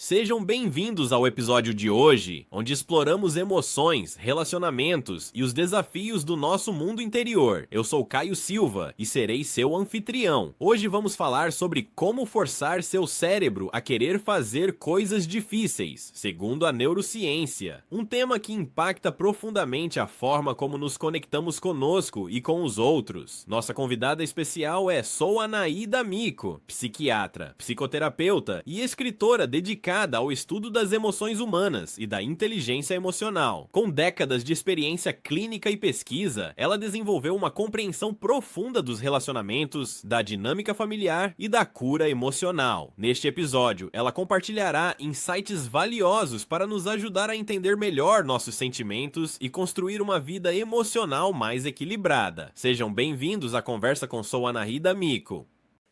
Sejam bem-vindos ao episódio de hoje, onde exploramos emoções, relacionamentos e os desafios do nosso mundo interior. Eu sou Caio Silva e serei seu anfitrião. Hoje vamos falar sobre como forçar seu cérebro a querer fazer coisas difíceis, segundo a neurociência. Um tema que impacta profundamente a forma como nos conectamos conosco e com os outros. Nossa convidada especial é Souanaída Miko, psiquiatra, psicoterapeuta e escritora dedicada ao estudo das emoções humanas e da inteligência emocional. Com décadas de experiência clínica e pesquisa, ela desenvolveu uma compreensão profunda dos relacionamentos, da dinâmica familiar e da cura emocional. Neste episódio, ela compartilhará insights valiosos para nos ajudar a entender melhor nossos sentimentos e construir uma vida emocional mais equilibrada. Sejam bem-vindos à conversa com Souanaída Miko.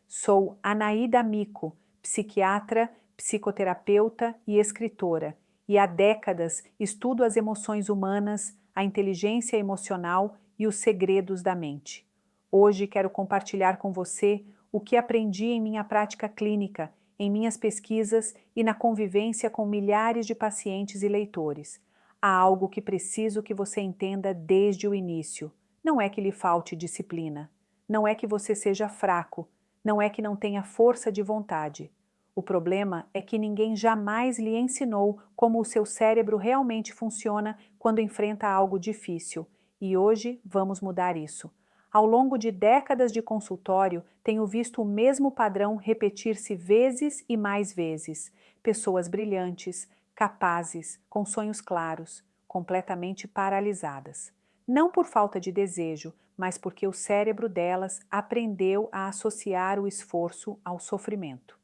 Sou Anaída Miko, psiquiatra, psicoterapeuta e escritora, e há décadas estudo as emoções humanas, a inteligência emocional e os segredos da mente. Hoje quero compartilhar com você o que aprendi em minha prática clínica, em minhas pesquisas e na convivência com milhares de pacientes e leitores. Há algo que preciso que você entenda desde o início. Não é que lhe falte disciplina. Não é que você seja fraco. Não é que não tenha força de vontade. O problema é que ninguém jamais lhe ensinou como o seu cérebro realmente funciona quando enfrenta algo difícil. E hoje vamos mudar isso. Ao longo de décadas de consultório, tenho visto o mesmo padrão repetir-se vezes e mais vezes. Pessoas brilhantes, capazes, com sonhos claros, completamente paralisadas. Não por falta de desejo, mas porque o cérebro delas aprendeu a associar o esforço ao sofrimento.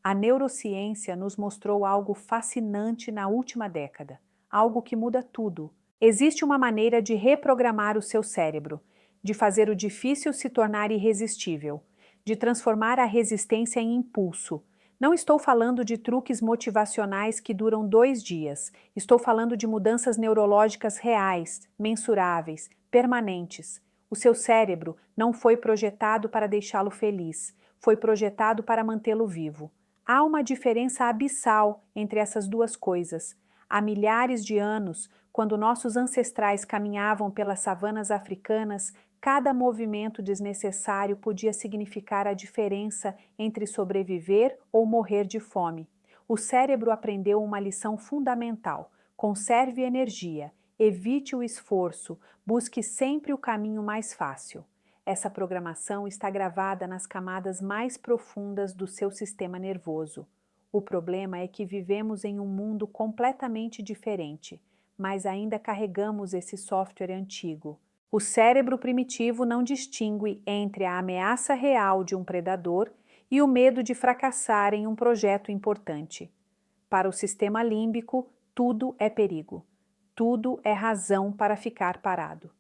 A neurociência nos mostrou algo fascinante na última década, algo que muda tudo. Existe uma maneira de reprogramar o seu cérebro, de fazer o difícil se tornar irresistível, de transformar a resistência em impulso. Não estou falando de truques motivacionais que duram 2 dias. Estou falando de mudanças neurológicas reais, mensuráveis, permanentes. O seu cérebro não foi projetado para deixá-lo feliz, foi projetado para mantê-lo vivo. Há uma diferença abissal entre essas duas coisas. Há milhares de anos, quando nossos ancestrais caminhavam pelas savanas africanas, cada movimento desnecessário podia significar a diferença entre sobreviver ou morrer de fome. O cérebro aprendeu uma lição fundamental: conserve energia, evite o esforço, busque sempre o caminho mais fácil. Essa programação está gravada nas camadas mais profundas do seu sistema nervoso. O problema é que vivemos em um mundo completamente diferente, mas ainda carregamos esse software antigo. O cérebro primitivo não distingue entre a ameaça real de um predador e o medo de fracassar em um projeto importante. Para o sistema límbico, tudo é perigo. Tudo é razão para ficar parado.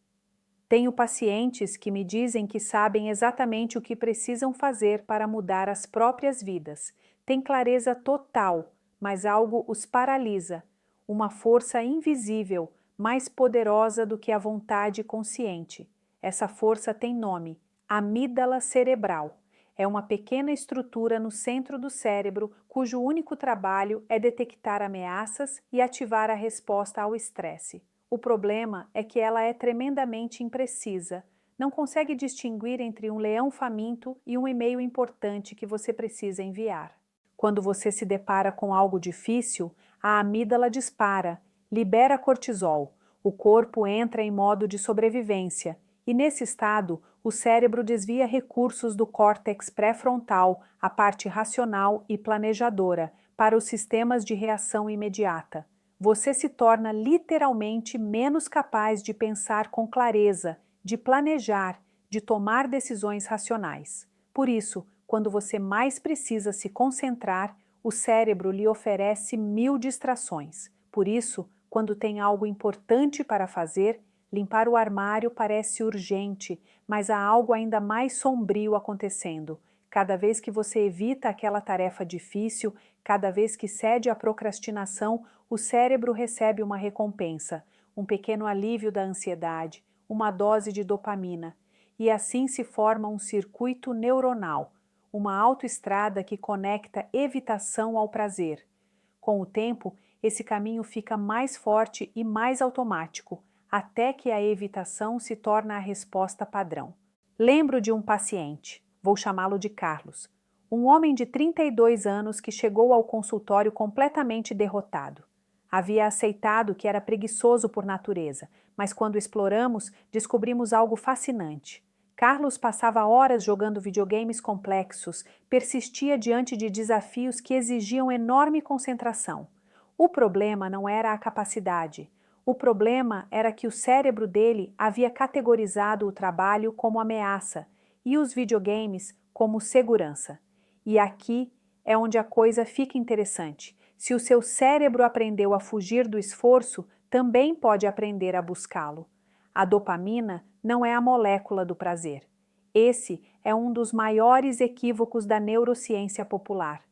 Tenho pacientes que me dizem que sabem exatamente o que precisam fazer para mudar as próprias vidas. Têm clareza total, mas algo os paralisa. Uma força invisível, mais poderosa do que a vontade consciente. Essa força tem nome: amígdala cerebral. É uma pequena estrutura no centro do cérebro cujo único trabalho é detectar ameaças e ativar a resposta ao estresse. O problema é que ela é tremendamente imprecisa. Não consegue distinguir entre um leão faminto e um e-mail importante que você precisa enviar. Quando você se depara com algo difícil, a amígdala dispara, libera cortisol, o corpo entra em modo de sobrevivência e, nesse estado, o cérebro desvia recursos do córtex pré-frontal, a parte racional e planejadora, para os sistemas de reação imediata. Você se torna literalmente menos capaz de pensar com clareza, de planejar, de tomar decisões racionais. Por isso, quando você mais precisa se concentrar, o cérebro lhe oferece 1000 distrações. Por isso, quando tem algo importante para fazer, limpar o armário parece urgente, mas há algo ainda mais sombrio acontecendo. Cada vez que você evita aquela tarefa difícil, cada vez que cede à procrastinação, o cérebro recebe uma recompensa, um pequeno alívio da ansiedade, uma dose de dopamina. E assim se forma um circuito neuronal, uma autoestrada que conecta evitação ao prazer. Com o tempo, esse caminho fica mais forte e mais automático, até que a evitação se torna a resposta padrão. Lembro de um paciente, vou chamá-lo de Carlos, um homem de 32 anos que chegou ao consultório completamente derrotado. Havia aceitado que era preguiçoso por natureza, mas quando exploramos, descobrimos algo fascinante. Carlos passava horas jogando videogames complexos, persistia diante de desafios que exigiam enorme concentração. O problema não era a capacidade. O problema era que o cérebro dele havia categorizado o trabalho como ameaça e os videogames como segurança. E aqui é onde a coisa fica interessante. Se o seu cérebro aprendeu a fugir do esforço, também pode aprender a buscá-lo. A dopamina não é a molécula do prazer. Esse é um dos maiores equívocos da neurociência popular.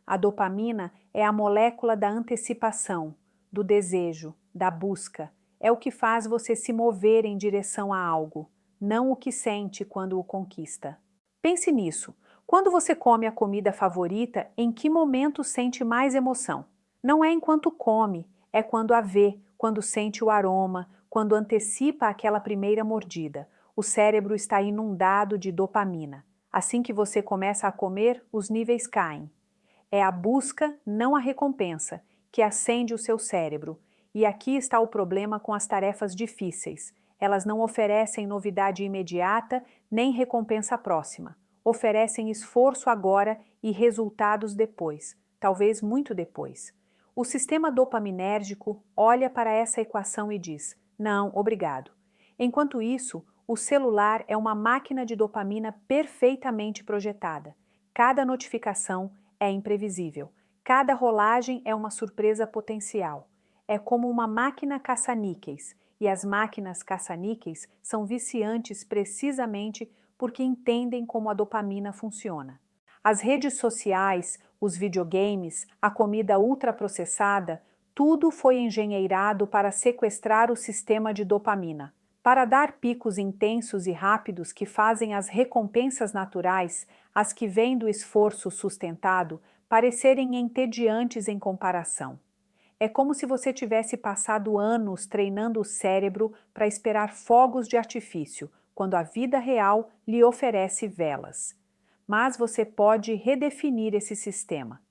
A dopamina é a molécula da antecipação, do desejo, da busca. É o que faz você se mover em direção a algo, não o que sente quando o conquista. Pense nisso. Quando você come a comida favorita, em que momento sente mais emoção? Não é enquanto come, é quando a vê, quando sente o aroma, quando antecipa aquela primeira mordida. O cérebro está inundado de dopamina. Assim que você começa a comer, os níveis caem. É a busca, não a recompensa, que acende o seu cérebro. E aqui está o problema com as tarefas difíceis. Elas não oferecem novidade imediata, nem recompensa próxima. Oferecem esforço agora e resultados depois, talvez muito depois. O sistema dopaminérgico olha para essa equação e diz: não, obrigado. Enquanto isso, o celular é uma máquina de dopamina perfeitamente projetada. Cada notificação é imprevisível. Cada rolagem é uma surpresa potencial. É como uma máquina caça-níqueis, e as máquinas caça-níqueis são viciantes precisamente porque entendem como a dopamina funciona. As redes sociais, os videogames, a comida ultraprocessada, tudo foi engenheirado para sequestrar o sistema de dopamina. Para dar picos intensos e rápidos que fazem as recompensas naturais, as que vêm do esforço sustentado, parecerem entediantes em comparação. É como se você tivesse passado anos treinando o cérebro para esperar fogos de artifício, quando a vida real lhe oferece velas. Mas você pode redefinir esse sistema.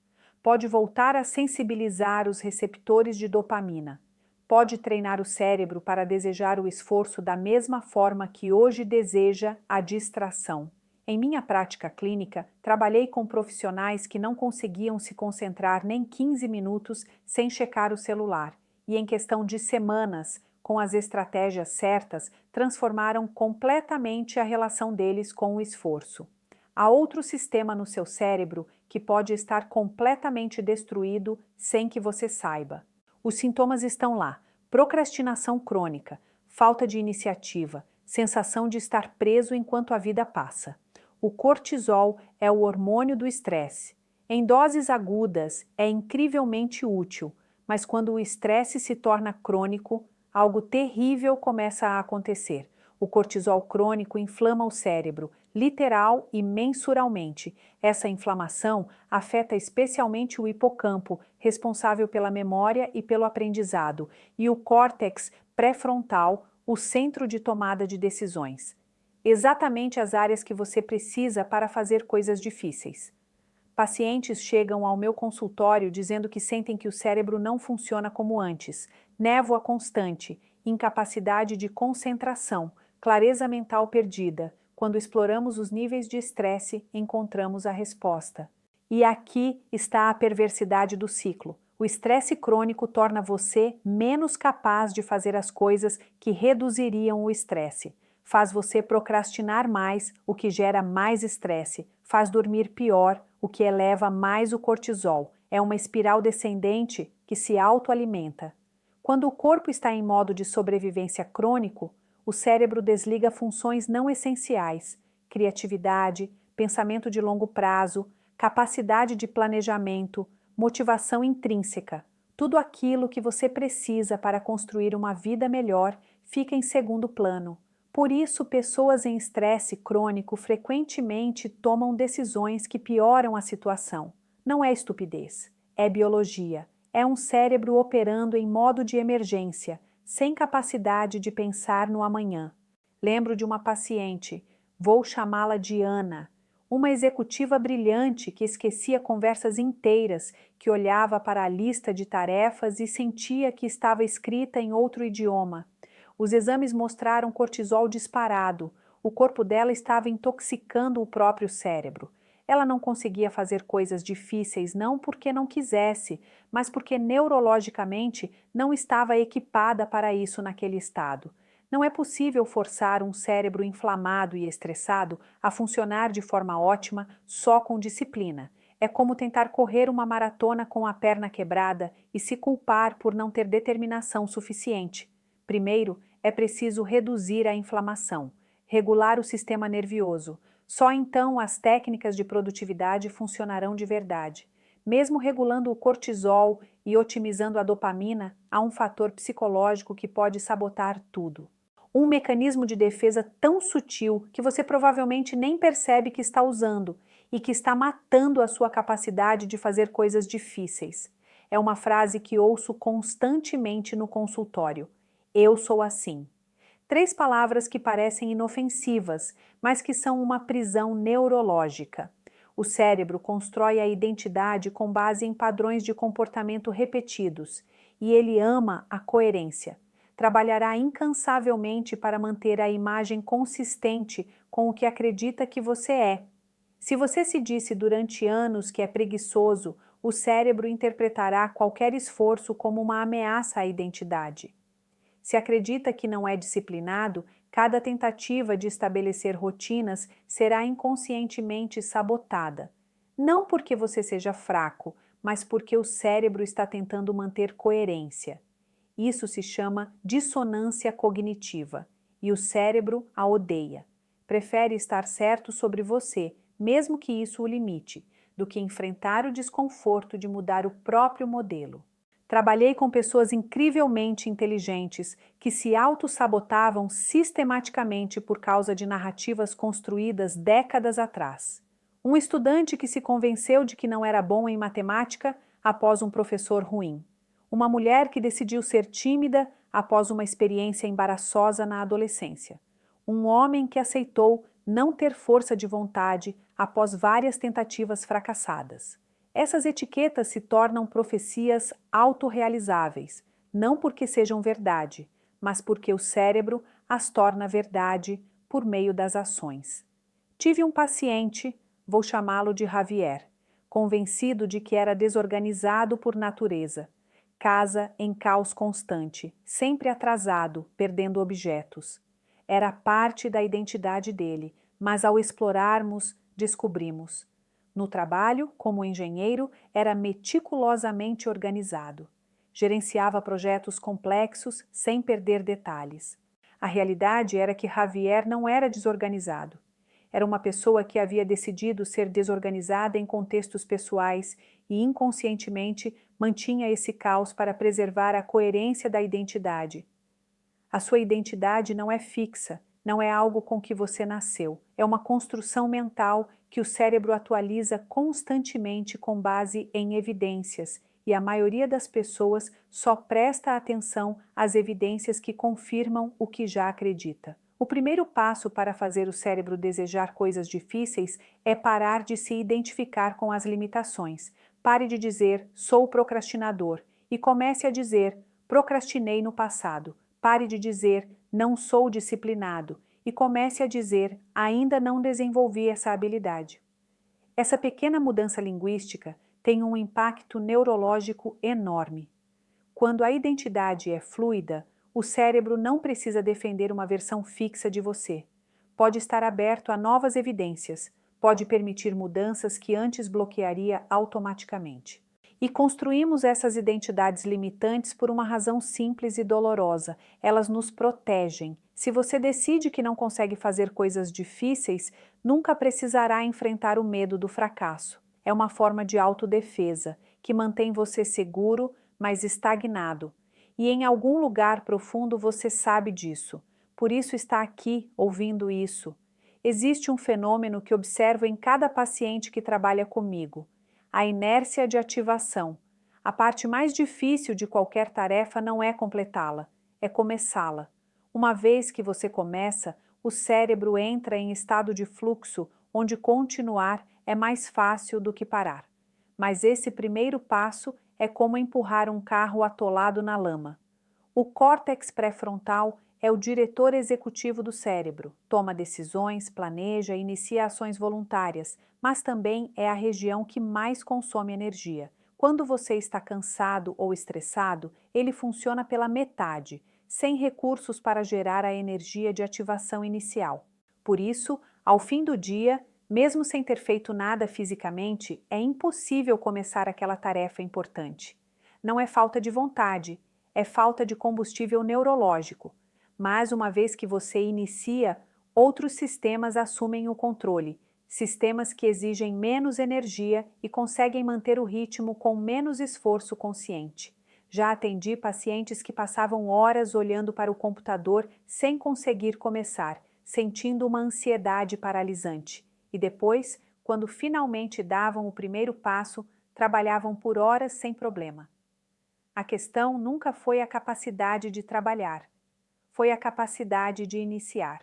Pode voltar a sensibilizar os receptores de dopamina. Pode treinar o cérebro para desejar o esforço da mesma forma que hoje deseja a distração. Em minha prática clínica, trabalhei com profissionais que não conseguiam se concentrar nem 15 minutos sem checar o celular, e em questão de semanas, com as estratégias certas, transformaram completamente a relação deles com o esforço. Há outro sistema no seu cérebro que pode estar completamente destruído sem que você saiba. Os sintomas estão lá: procrastinação crônica, falta de iniciativa, sensação de estar preso enquanto a vida passa. O cortisol é o hormônio do estresse. Em doses agudas, é incrivelmente útil, mas quando o estresse se torna crônico, algo terrível começa a acontecer. O cortisol crônico inflama o cérebro, literal e mensuralmente. Essa inflamação afeta especialmente o hipocampo, responsável pela memória e pelo aprendizado, e o córtex pré-frontal, o centro de tomada de decisões. Exatamente as áreas que você precisa para fazer coisas difíceis. Pacientes chegam ao meu consultório dizendo que sentem que o cérebro não funciona como antes, névoa constante, incapacidade de concentração, clareza mental perdida. Quando exploramos os níveis de estresse, encontramos a resposta. E aqui está a perversidade do ciclo. O estresse crônico torna você menos capaz de fazer as coisas que reduziriam o estresse. Faz você procrastinar mais, o que gera mais estresse. Faz dormir pior, o que eleva mais o cortisol. É uma espiral descendente que se autoalimenta. Quando o corpo está em modo de sobrevivência crônico, o cérebro desliga funções não essenciais, criatividade, pensamento de longo prazo, capacidade de planejamento, motivação intrínseca. Tudo aquilo que você precisa para construir uma vida melhor fica em segundo plano. Por isso, pessoas em estresse crônico frequentemente tomam decisões que pioram a situação. Não é estupidez, é biologia, É um cérebro operando em modo de emergência, sem capacidade de pensar no amanhã. Lembro de uma paciente, vou chamá-la de Ana, uma executiva brilhante que esquecia conversas inteiras, que olhava para a lista de tarefas e sentia que estava escrita em outro idioma. Os exames mostraram cortisol disparado, o corpo dela estava intoxicando o próprio cérebro. Ela não conseguia fazer coisas difíceis não porque não quisesse, mas porque neurologicamente não estava equipada para isso naquele estado. Não é possível forçar um cérebro inflamado e estressado a funcionar de forma ótima só com disciplina. É como tentar correr uma maratona com a perna quebrada e se culpar por não ter determinação suficiente. Primeiro, é preciso reduzir a inflamação, regular o sistema nervioso. Só então as técnicas de produtividade funcionarão de verdade. Mesmo regulando o cortisol e otimizando a dopamina, há um fator psicológico que pode sabotar tudo. Um mecanismo de defesa tão sutil que você provavelmente nem percebe que está usando e que está matando a sua capacidade de fazer coisas difíceis. É uma frase que ouço constantemente no consultório. Eu sou assim. 3 palavras que parecem inofensivas, mas que são uma prisão neurológica. O cérebro constrói a identidade com base em padrões de comportamento repetidos, e ele ama a coerência. Trabalhará incansavelmente para manter a imagem consistente com o que acredita que você é. Se você se disse durante anos que é preguiçoso, o cérebro interpretará qualquer esforço como uma ameaça à identidade. Se acredita que não é disciplinado, cada tentativa de estabelecer rotinas será inconscientemente sabotada. Não porque você seja fraco, mas porque o cérebro está tentando manter coerência. Isso se chama dissonância cognitiva, e o cérebro a odeia. Prefere estar certo sobre você, mesmo que isso o limite, do que enfrentar o desconforto de mudar o próprio modelo. Trabalhei com pessoas incrivelmente inteligentes que se auto-sabotavam sistematicamente por causa de narrativas construídas décadas atrás. Um estudante que se convenceu de que não era bom em matemática após um professor ruim. Uma mulher que decidiu ser tímida após uma experiência embaraçosa na adolescência. Um homem que aceitou não ter força de vontade após várias tentativas fracassadas. Essas etiquetas se tornam profecias autorrealizáveis, não porque sejam verdade, mas porque o cérebro as torna verdade por meio das ações. Tive um paciente, vou chamá-lo de Javier, convencido de que era desorganizado por natureza. Casa em caos constante, sempre atrasado, perdendo objetos. Era parte da identidade dele, mas ao explorarmos, descobrimos. No trabalho, como engenheiro, era meticulosamente organizado. Gerenciava projetos complexos sem perder detalhes. A realidade era que Javier não era desorganizado. Era uma pessoa que havia decidido ser desorganizada em contextos pessoais e inconscientemente mantinha esse caos para preservar a coerência da identidade. A sua identidade não é fixa, não é algo com que você nasceu. É uma construção mental que o cérebro atualiza constantemente com base em evidências, e a maioria das pessoas só presta atenção às evidências que confirmam o que já acredita. O primeiro passo para fazer o cérebro desejar coisas difíceis é parar de se identificar com as limitações. Pare de dizer, sou procrastinador, e comece a dizer, procrastinei no passado. Pare de dizer, não sou disciplinado, e comece a dizer, ainda não desenvolvi essa habilidade. Essa pequena mudança linguística tem um impacto neurológico enorme. Quando a identidade é fluida, o cérebro não precisa defender uma versão fixa de você. Pode estar aberto a novas evidências, pode permitir mudanças que antes bloquearia automaticamente. E construímos essas identidades limitantes por uma razão simples e dolorosa. Elas nos protegem. Se você decide que não consegue fazer coisas difíceis, nunca precisará enfrentar o medo do fracasso. É uma forma de autodefesa, que mantém você seguro, mas estagnado. E em algum lugar profundo você sabe disso. Por isso está aqui, ouvindo isso. Existe um fenômeno que observo em cada paciente que trabalha comigo. A inércia de ativação. A parte mais difícil de qualquer tarefa não é completá-la, é começá-la. Uma vez que você começa, o cérebro entra em estado de fluxo, onde continuar é mais fácil do que parar. Mas esse primeiro passo é como empurrar um carro atolado na lama. O córtex pré-frontal é o diretor executivo do cérebro, toma decisões, planeja e inicia ações voluntárias, mas também é a região que mais consome energia. Quando você está cansado ou estressado, ele funciona pela metade, sem recursos para gerar a energia de ativação inicial. Por isso, ao fim do dia, mesmo sem ter feito nada fisicamente, é impossível começar aquela tarefa importante. Não é falta de vontade, é falta de combustível neurológico. Mas uma vez que você inicia, outros sistemas assumem o controle, sistemas que exigem menos energia e conseguem manter o ritmo com menos esforço consciente. Já atendi pacientes que passavam horas olhando para o computador sem conseguir começar, sentindo uma ansiedade paralisante. E depois, quando finalmente davam o primeiro passo, trabalhavam por horas sem problema. A questão nunca foi a capacidade de trabalhar, foi a capacidade de iniciar.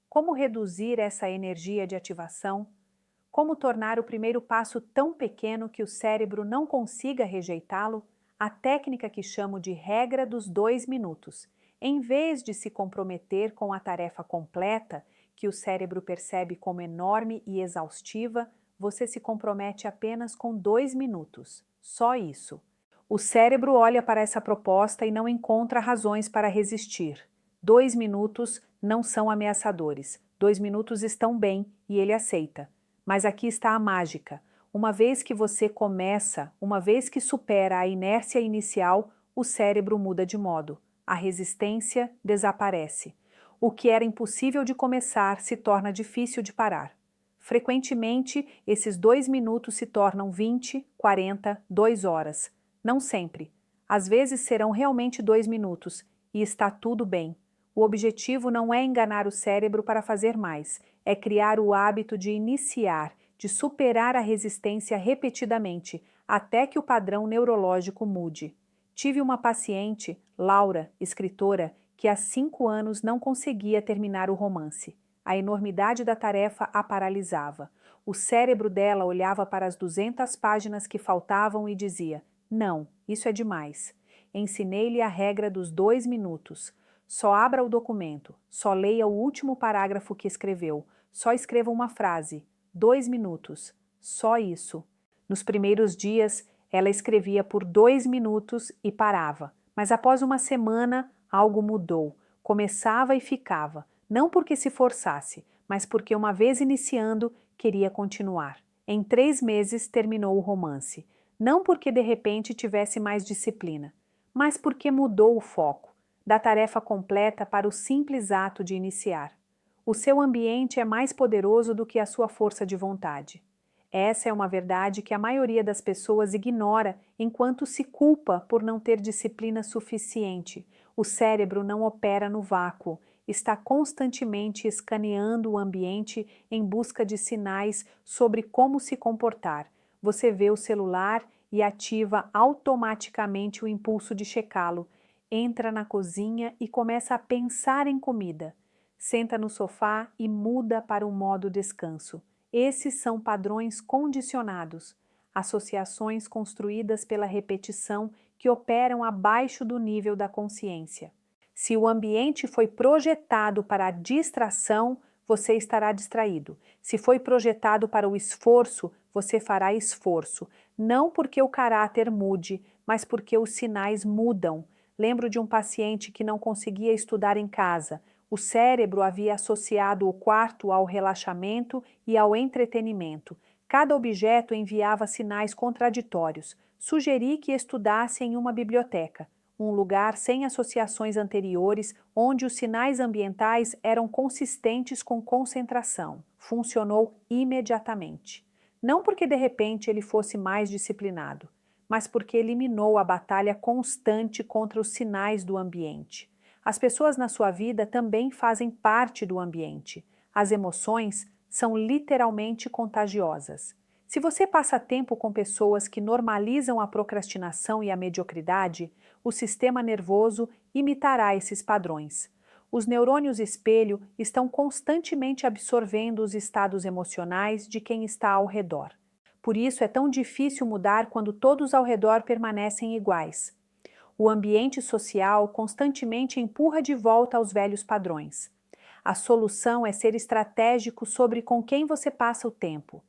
Como reduzir essa energia de ativação? Como tornar o primeiro passo tão pequeno que o cérebro não consiga rejeitá-lo? A técnica que chamo de regra dos 2 minutos. Em vez de se comprometer com a tarefa completa, que o cérebro percebe como enorme e exaustiva, você se compromete apenas com 2 minutos. Só isso. O cérebro olha para essa proposta e não encontra razões para resistir. 2 minutos não são ameaçadores. 2 minutos estão bem e ele aceita. Mas aqui está a mágica. Uma vez que você começa, uma vez que supera a inércia inicial, o cérebro muda de modo. A resistência desaparece. O que era impossível de começar se torna difícil de parar. Frequentemente, esses 2 minutos se tornam 20, 40, 2 horas. Não sempre. Às vezes serão realmente 2 minutos, e está tudo bem. O objetivo não é enganar o cérebro para fazer mais, é criar o hábito de iniciar, de superar a resistência repetidamente, até que o padrão neurológico mude. Tive uma paciente, Laura, escritora, que há 5 anos não conseguia terminar o romance. A enormidade da tarefa a paralisava. O cérebro dela olhava para as 200 páginas que faltavam e dizia: não, isso é demais. Ensinei-lhe a regra dos 2 minutos. Só abra o documento, só leia o último parágrafo que escreveu, só escreva uma frase. 2 minutos. Só isso. Nos primeiros dias, ela escrevia por 2 minutos e parava. Mas após uma semana, algo mudou. Começava e ficava. Não porque se forçasse, mas porque uma vez iniciando, queria continuar. Em 3 meses, terminou o romance. Não porque de repente tivesse mais disciplina, mas porque mudou o foco, da tarefa completa para o simples ato de iniciar. O seu ambiente é mais poderoso do que a sua força de vontade. Essa é uma verdade que a maioria das pessoas ignora enquanto se culpa por não ter disciplina suficiente. O cérebro não opera no vácuo, está constantemente escaneando o ambiente em busca de sinais sobre como se comportar. Você vê o celular e ativa automaticamente o impulso de checá-lo. Entra na cozinha e começa a pensar em comida. Senta no sofá e muda para o modo descanso. Esses são padrões condicionados, associações construídas pela repetição que operam abaixo do nível da consciência. Se o ambiente foi projetado para a distração, você estará distraído. Se foi projetado para o esforço, você fará esforço. Não porque o caráter mude, mas porque os sinais mudam. Lembro de um paciente que não conseguia estudar em casa. O cérebro havia associado o quarto ao relaxamento e ao entretenimento. Cada objeto enviava sinais contraditórios. Sugeri que estudasse em uma biblioteca, um lugar sem associações anteriores, onde os sinais ambientais eram consistentes com concentração. Funcionou imediatamente. Não porque de repente ele fosse mais disciplinado, mas porque eliminou a batalha constante contra os sinais do ambiente. As pessoas na sua vida também fazem parte do ambiente. As emoções são literalmente contagiosas. Se você passa tempo com pessoas que normalizam a procrastinação e a mediocridade, o sistema nervoso imitará esses padrões. Os neurônios espelho estão constantemente absorvendo os estados emocionais de quem está ao redor. Por isso é tão difícil mudar quando todos ao redor permanecem iguais. O ambiente social constantemente empurra de volta aos velhos padrões. A solução é ser estratégico sobre com quem você passa o tempo.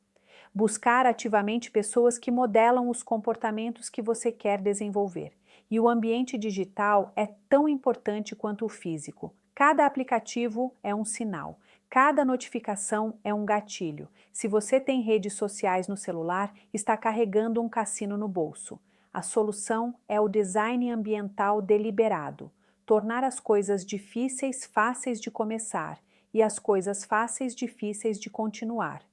Buscar ativamente pessoas que modelam os comportamentos que você quer desenvolver. E o ambiente digital é tão importante quanto o físico. Cada aplicativo é um sinal, cada notificação é um gatilho. Se você tem redes sociais no celular, está carregando um cassino no bolso. A solução é o design ambiental deliberado. Tornar as coisas difíceis fáceis de começar e as coisas fáceis difíceis de continuar.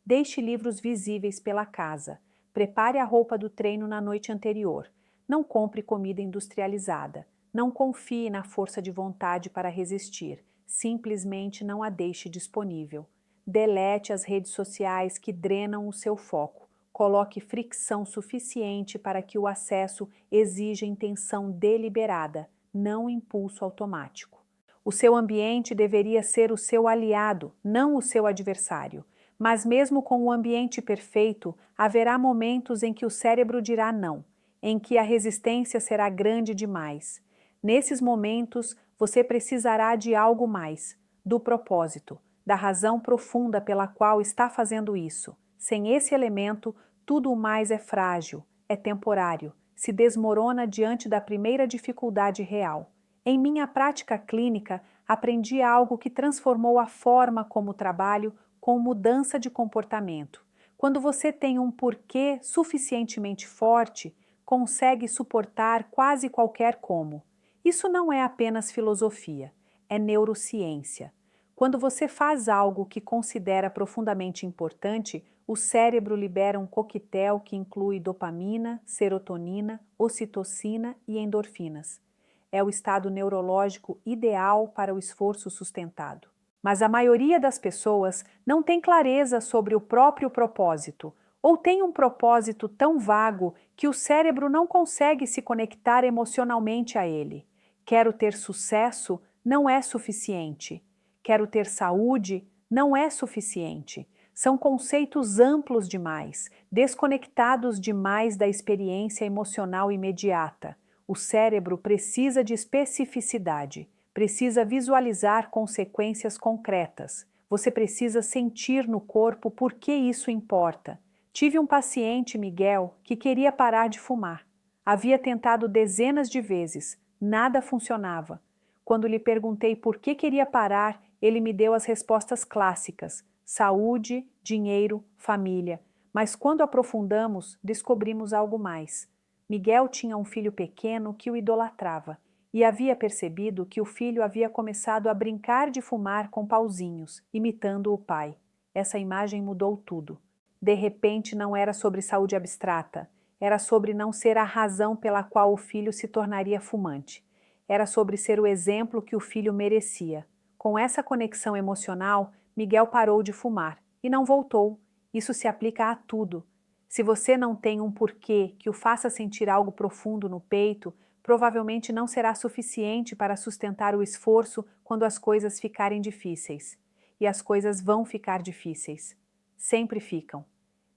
Deixe livros visíveis pela casa. Prepare a roupa do treino na noite anterior. Não compre comida industrializada. Não confie na força de vontade para resistir. Simplesmente não a deixe disponível. Delete as redes sociais que drenam o seu foco. Coloque fricção suficiente para que o acesso exija intenção deliberada, não impulso automático. O seu ambiente deveria ser o seu aliado, não o seu adversário. Mas mesmo com o ambiente perfeito, haverá momentos em que o cérebro dirá não, em que a resistência será grande demais. Nesses momentos, você precisará de algo mais, do propósito, da razão profunda pela qual está fazendo isso. Sem esse elemento, tudo o mais é frágil, é temporário, se desmorona diante da primeira dificuldade real. Em minha prática clínica, aprendi algo que transformou a forma como trabalho com mudança de comportamento. Quando você tem um porquê suficientemente forte, consegue suportar quase qualquer como. Isso não é apenas filosofia, é neurociência. Quando você faz algo que considera profundamente importante, o cérebro libera um coquetel que inclui dopamina, serotonina, ocitocina e endorfinas. É o estado neurológico ideal para o esforço sustentado. Mas a maioria das pessoas não tem clareza sobre o próprio propósito, ou tem um propósito tão vago que o cérebro não consegue se conectar emocionalmente a ele. Quero ter sucesso não é suficiente. Quero ter saúde não é suficiente. São conceitos amplos demais, desconectados demais da experiência emocional imediata. O cérebro precisa de especificidade. Precisa visualizar consequências concretas. Você precisa sentir no corpo por que isso importa. Tive um paciente, Miguel, que queria parar de fumar. Havia tentado dezenas de vezes, nada funcionava. Quando lhe perguntei por que queria parar, ele me deu as respostas clássicas: saúde, dinheiro, família. Mas quando aprofundamos, descobrimos algo mais. Miguel tinha um filho pequeno que o idolatrava. E havia percebido que o filho havia começado a brincar de fumar com pauzinhos, imitando o pai. Essa imagem mudou tudo. De repente não era sobre saúde abstrata, era sobre não ser a razão pela qual o filho se tornaria fumante. Era sobre ser o exemplo que o filho merecia. Com essa conexão emocional, Miguel parou de fumar e não voltou. Isso se aplica a tudo. Se você não tem um porquê que o faça sentir algo profundo no peito, provavelmente não será suficiente para sustentar o esforço quando as coisas ficarem difíceis. E as coisas vão ficar difíceis. Sempre ficam.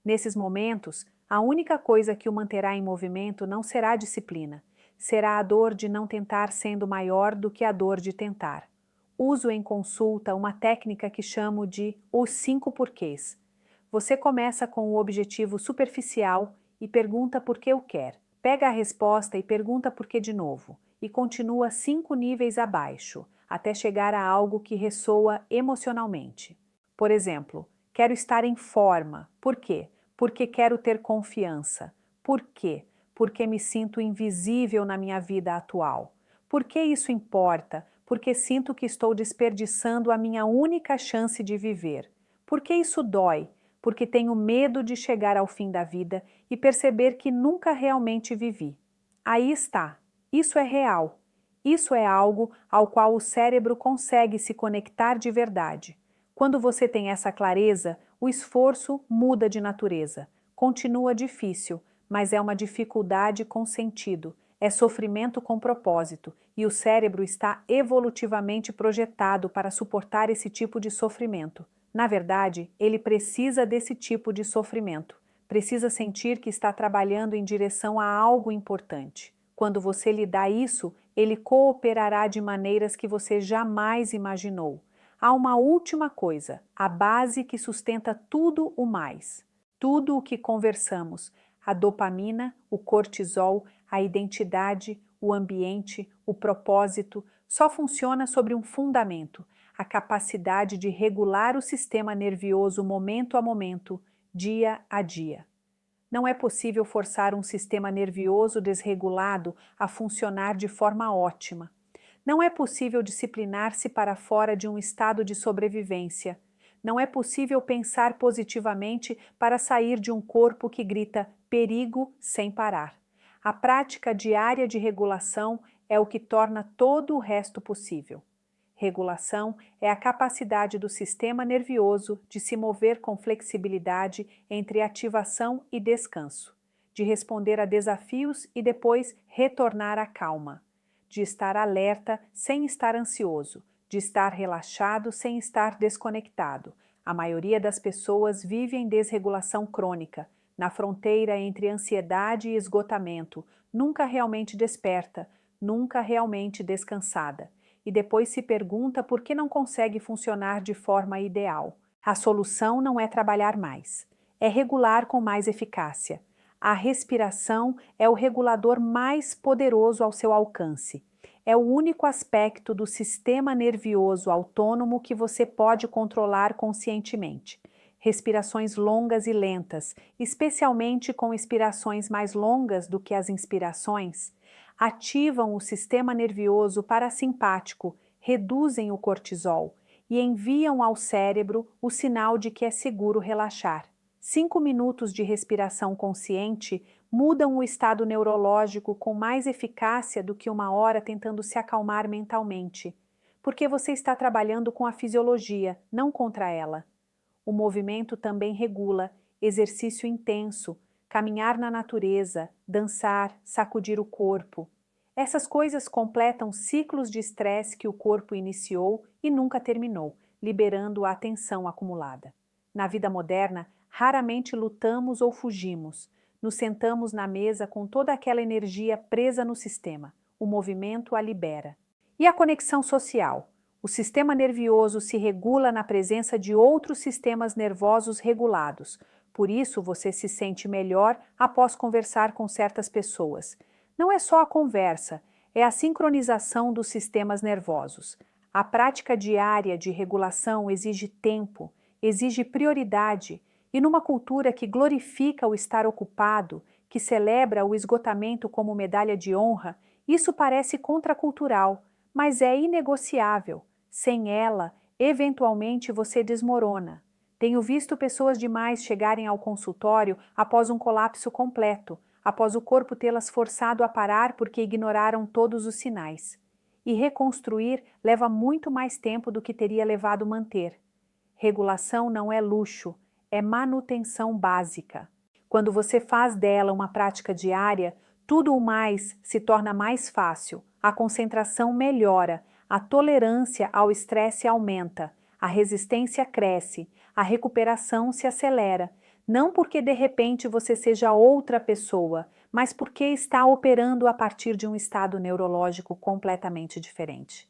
Nesses momentos, a única coisa que o manterá em movimento não será a disciplina. Será a dor de não tentar sendo maior do que a dor de tentar. Uso em consulta uma técnica que chamo de os 5 porquês. Você começa com o objetivo superficial e pergunta por que o quer. Pega a resposta e pergunta por que de novo, e continua 5 níveis abaixo, até chegar a algo que ressoa emocionalmente. Por exemplo, quero estar em forma. Por quê? Porque quero ter confiança. Por quê? Porque me sinto invisível na minha vida atual. Por que isso importa? Porque sinto que estou desperdiçando a minha única chance de viver. Por que isso dói? Porque tenho medo de chegar ao fim da vida e perceber que nunca realmente vivi. Aí está. Isso é real. Isso é algo ao qual o cérebro consegue se conectar de verdade. Quando você tem essa clareza, O esforço muda de natureza. Continua difícil, mas é uma dificuldade com sentido. É sofrimento com propósito, e o cérebro está evolutivamente projetado para suportar esse tipo de sofrimento. Na verdade, ele precisa desse tipo de sofrimento. Precisa sentir que está trabalhando em direção a algo importante. Quando você lhe dá isso, ele cooperará de maneiras que você jamais imaginou. Há uma última coisa, a base que sustenta tudo o mais. Tudo o que conversamos, a dopamina, o cortisol, a identidade, o ambiente, o propósito, só funciona sobre um fundamento, a capacidade de regular o sistema nervioso momento a momento, dia a dia. Não é possível forçar um sistema nervioso desregulado a funcionar de forma ótima. Não é possível disciplinar-se para fora de um estado de sobrevivência. Não é possível pensar positivamente para sair de um corpo que grita perigo sem parar. A prática diária de regulação é o que torna todo o resto possível. Regulação é a capacidade do sistema nervioso de se mover com flexibilidade entre ativação e descanso, de responder a desafios e depois retornar à calma, de estar alerta sem estar ansioso, de estar relaxado sem estar desconectado. A maioria das pessoas vive em desregulação crônica, na fronteira entre ansiedade e esgotamento, nunca realmente desperta, nunca realmente descansada. E depois se pergunta por que não consegue funcionar de forma ideal. A solução não é trabalhar mais, é regular com mais eficácia. A respiração é o regulador mais poderoso ao seu alcance. É o único aspecto do sistema nervioso autônomo que você pode controlar conscientemente. Respirações longas e lentas, especialmente com expirações mais longas do que as inspirações, ativam o sistema nervioso parasimpático, reduzem o cortisol e enviam ao cérebro o sinal de que é seguro relaxar. 5 minutos de respiração consciente mudam o estado neurológico com mais eficácia do que 1 hora tentando se acalmar mentalmente, porque você está trabalhando com a fisiologia, não contra ela. O movimento também regula, exercício intenso, caminhar na natureza, dançar, sacudir o corpo. Essas coisas completam ciclos de estresse que o corpo iniciou e nunca terminou, liberando a tensão acumulada. Na vida moderna, raramente lutamos ou fugimos. Nos sentamos na mesa com toda aquela energia presa no sistema. O movimento a libera. E a conexão social? O sistema nervioso se regula na presença de outros sistemas nervosos regulados. Por isso, você se sente melhor após conversar com certas pessoas. Não é só a conversa, é a sincronização dos sistemas nervosos. A prática diária de regulação exige tempo, exige prioridade, e numa cultura que glorifica o estar ocupado, que celebra o esgotamento como medalha de honra, isso parece contracultural, mas é inegociável. Sem ela, eventualmente você desmorona. Tenho visto pessoas demais chegarem ao consultório após um colapso completo, após o corpo tê-las forçado a parar porque ignoraram todos os sinais. E reconstruir leva muito mais tempo do que teria levado manter. Regulação não é luxo, é manutenção básica. Quando você faz dela uma prática diária, tudo o mais se torna mais fácil, a concentração melhora, a tolerância ao estresse aumenta, a resistência cresce, a recuperação se acelera, não porque de repente você seja outra pessoa, mas porque está operando a partir de um estado neurológico completamente diferente.